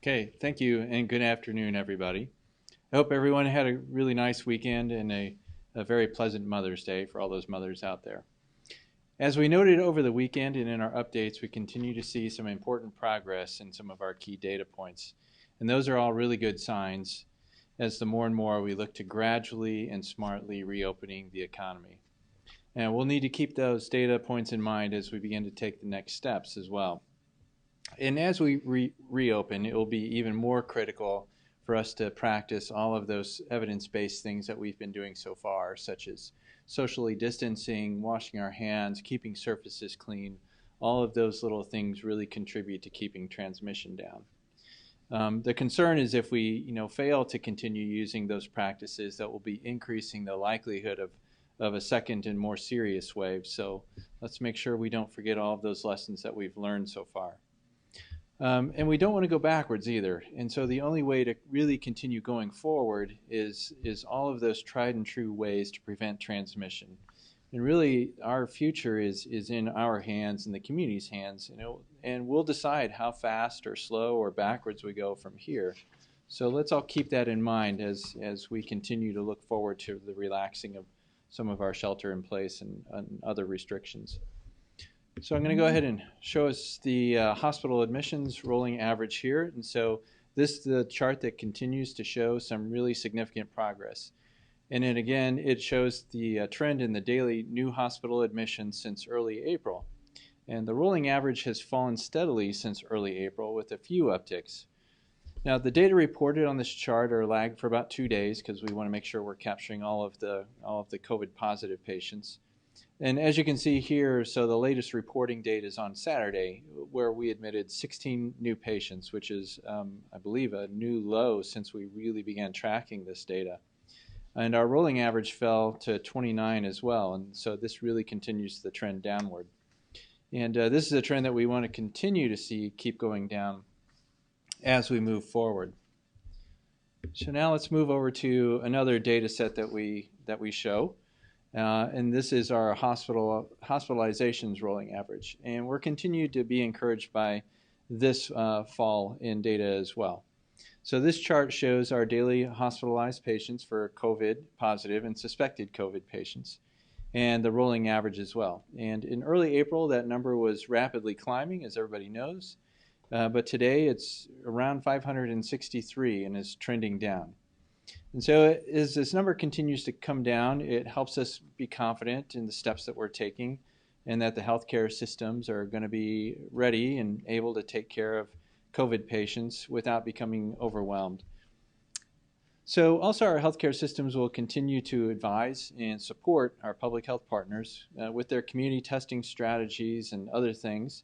Okay, thank you, and good afternoon, everybody. I hope everyone had a really nice weekend and a very pleasant Mother's Day for all those mothers out there. As we noted over the weekend and in our updates, we continue to see some important progress in some of our key data points. And those are all really good signs as the more and more we look to gradually and smartly reopening the economy. And we'll need to keep those data points in mind as we begin to take the next steps as well. And as we reopen, it will be even more critical for us to practice all of those evidence-based things that we've been doing so far, such as socially distancing, washing our hands, keeping surfaces clean. All of those little things really contribute to keeping transmission down. The concern is if we fail to continue using those practices, that will be increasing the likelihood of a second and more serious wave. So let's make sure we don't forget all of those lessons that we've learned so far. And we don't want to go backwards either. And so the only way to really continue going forward is all of those tried and true ways to prevent transmission. And really, our future is in our hands and the community's hands, and we'll decide how fast or slow or backwards we go from here. So let's all keep that in mind as we continue to look forward to the relaxing of some of our shelter in place and other restrictions. So I'm going to go ahead and show us the hospital admissions rolling average here. And so this is the chart that continues to show some really significant progress. And then again, it shows the trend in the daily new hospital admissions since early April. And the rolling average has fallen steadily since early April with a few upticks. Now the data reported on this chart are lagged for about 2 days because we want to make sure we're capturing all of the COVID positive patients. And as you can see here, so the latest reporting date is on Saturday, where we admitted 16 new patients, which is, I believe, a new low since we really began tracking this data. And our rolling average fell to 29 as well, and so this really continues the trend downward. And this is a trend that we want to continue to see keep going down as we move forward. So now let's move over to another data set that we show. And this is our hospitalizations rolling average. And we're continued to be encouraged by this fall in data as well. So this chart shows our daily hospitalized patients for COVID positive and suspected COVID patients, and the rolling average as well. And in early April, that number was rapidly climbing, as everybody knows. But today it's around 563 and is trending down. And so as this number continues to come down, it helps us be confident in the steps that we're taking and that the healthcare systems are going to be ready and able to take care of COVID patients without becoming overwhelmed. So also our healthcare systems will continue to advise and support our public health partners with their community testing strategies and other things,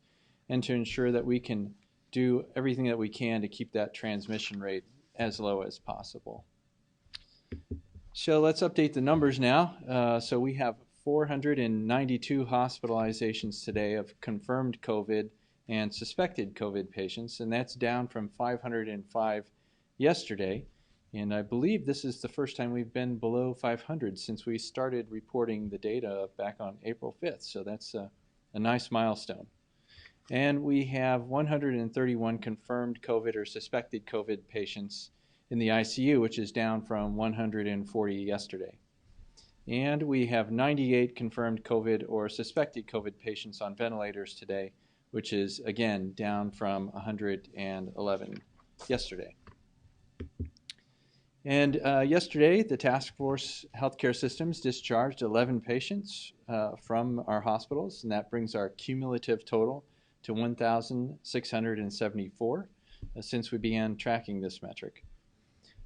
and to ensure that we can do everything that we can to keep that transmission rate as low as possible. So let's update the numbers now. So we have 492 hospitalizations today of confirmed COVID and suspected COVID patients, and that's down from 505 yesterday. And I believe this is the first time we've been below 500 since we started reporting the data back on April 5th. So that's a nice milestone. And we have 131 confirmed COVID or suspected COVID patients in the ICU, which is down from 140 yesterday. And we have 98 confirmed COVID or suspected COVID patients on ventilators today, which is, again, down from 111 yesterday. And yesterday, the Task Force Healthcare Systems discharged 11 patients from our hospitals, and that brings our cumulative total to 1,674 since we began tracking this metric.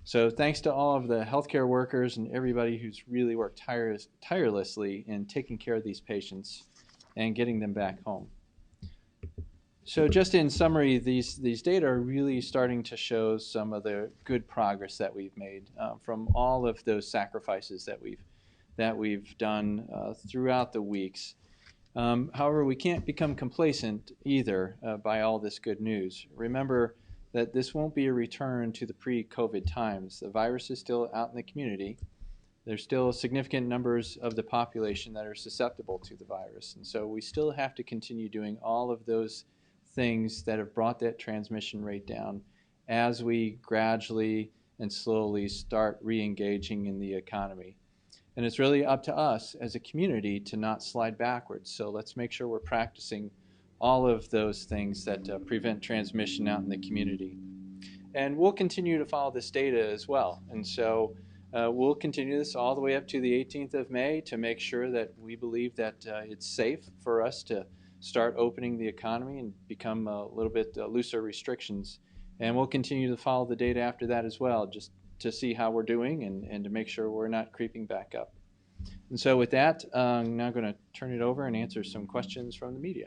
So thanks to all of the healthcare workers and everybody who's really worked tirelessly in taking care of these patients and getting them back home. So just in summary, these data are really starting to show some of the good progress that we've made from all of those sacrifices that we've done throughout the weeks. However, we can't become complacent either by all this good news. Remember that this won't be a return to the pre-COVID times. The virus is still out in the community. There's still significant numbers of the population that are susceptible to the virus. And so we still have to continue doing all of those things that have brought that transmission rate down as we gradually and slowly start re-engaging in the economy. And it's really up to us as a community to not slide backwards. So let's make sure we're practicing all of those things that prevent transmission out in the community. And we'll continue to follow this data as well. And so we'll continue this all the way up to the 18th of May to make sure that we believe that it's safe for us to start opening the economy and become a little bit looser restrictions. And we'll continue to follow the data after that as well, just to see how we're doing and to make sure we're not creeping back up. And so with that, I'm now going to turn it over and answer some questions from the media.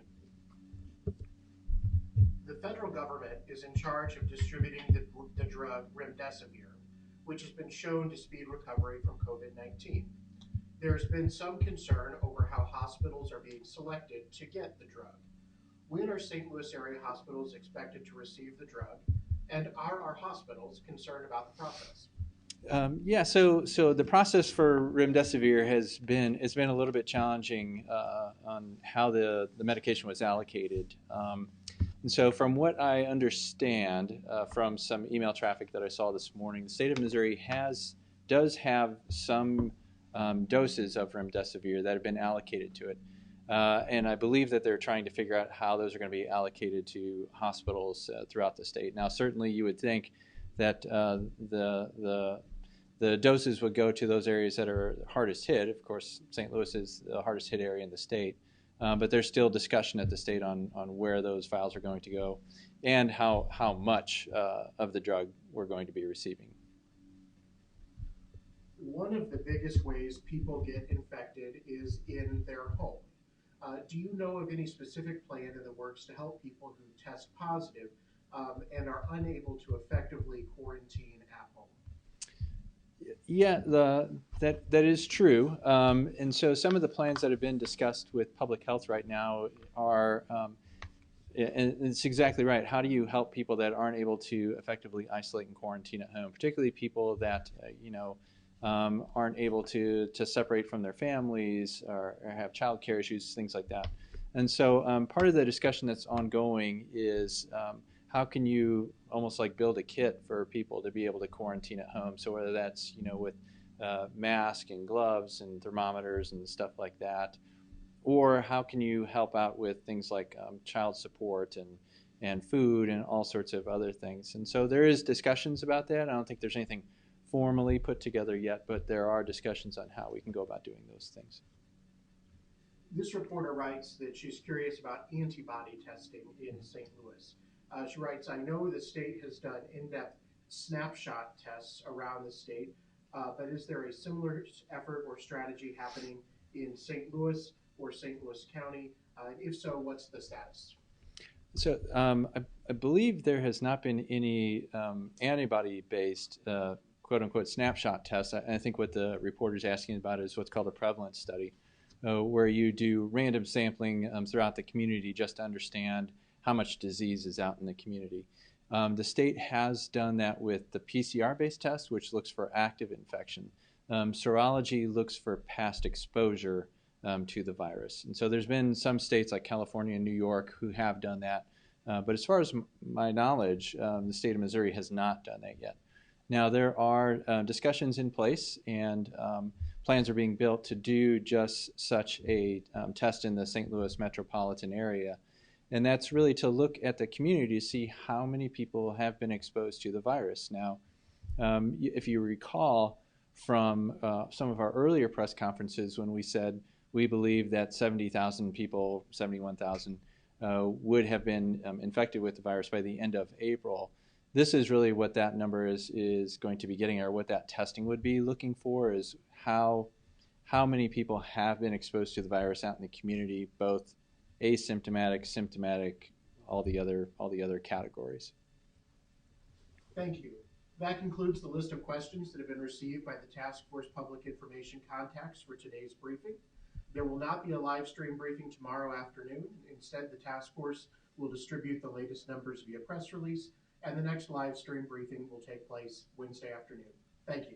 The federal government is in charge of distributing the drug remdesivir, which has been shown to speed recovery from COVID-19. There's been some concern over how hospitals are being selected to get the drug. When are St. Louis area hospitals expected to receive the drug, and are our hospitals concerned about the process? So the process for remdesivir has been a little bit challenging on how the medication was allocated. And so from what I understand from some email traffic that I saw this morning, the state of Missouri does have some doses of remdesivir that have been allocated to it. And I believe that they're trying to figure out how those are going to be allocated to hospitals throughout the state. Now, certainly you would think that the doses would go to those areas that are hardest hit. Of course, St. Louis is the hardest hit area in the state. But there's still discussion at the state on where those vials are going to go and how much of the drug we're going to be receiving. One of the biggest ways people get infected is in their home. Do you know of any specific plan in the works to help people who test positive and are unable to effectively quarantine at home? Yeah, that is true. And so some of the plans that have been discussed with public health right now are, and it's exactly right, how do you help people that aren't able to effectively isolate and quarantine at home, particularly people that, aren't able to separate from their families or have child care issues, things like that. And so part of the discussion that's ongoing is how can you almost like build a kit for people to be able to quarantine at home? So whether that's, with masks and gloves and thermometers and stuff like that, or how can you help out with things like child support and food and all sorts of other things. And so there is discussions about that. I don't think there's anything formally put together yet, but there are discussions on how we can go about doing those things. This reporter writes that she's curious about antibody testing in St. Louis. She writes, I know the state has done in-depth snapshot tests around the state, but is there a similar effort or strategy happening in St. Louis or St. Louis County? And if so, what's the status? So I believe there has not been any antibody-based quote-unquote snapshot tests. I think what the reporter's asking about is what's called a prevalence study, where you do random sampling throughout the community just to understand how much disease is out in the community. The state has done that with the PCR-based test, which looks for active infection. Serology looks for past exposure to the virus. And so there's been some states like California and New York who have done that. But as far as my knowledge, the state of Missouri has not done that yet. Now, there are discussions in place and plans are being built to do just such a test in the St. Louis metropolitan area. And that's really to look at the community to see how many people have been exposed to the virus. Now, if you recall from some of our earlier press conferences when we said we believe that 70,000 people, 71,000, would have been infected with the virus by the end of April. This is really what that number is going to be getting, or what that testing would be looking for, is how many people have been exposed to the virus out in the community, both asymptomatic, symptomatic, all the other categories. Thank you. That concludes the list of questions that have been received by the Task Force Public Information contacts for today's briefing. There will not be a live stream briefing tomorrow afternoon. Instead, the task force will distribute the latest numbers via press release, and the next live stream briefing will take place Wednesday afternoon. Thank you.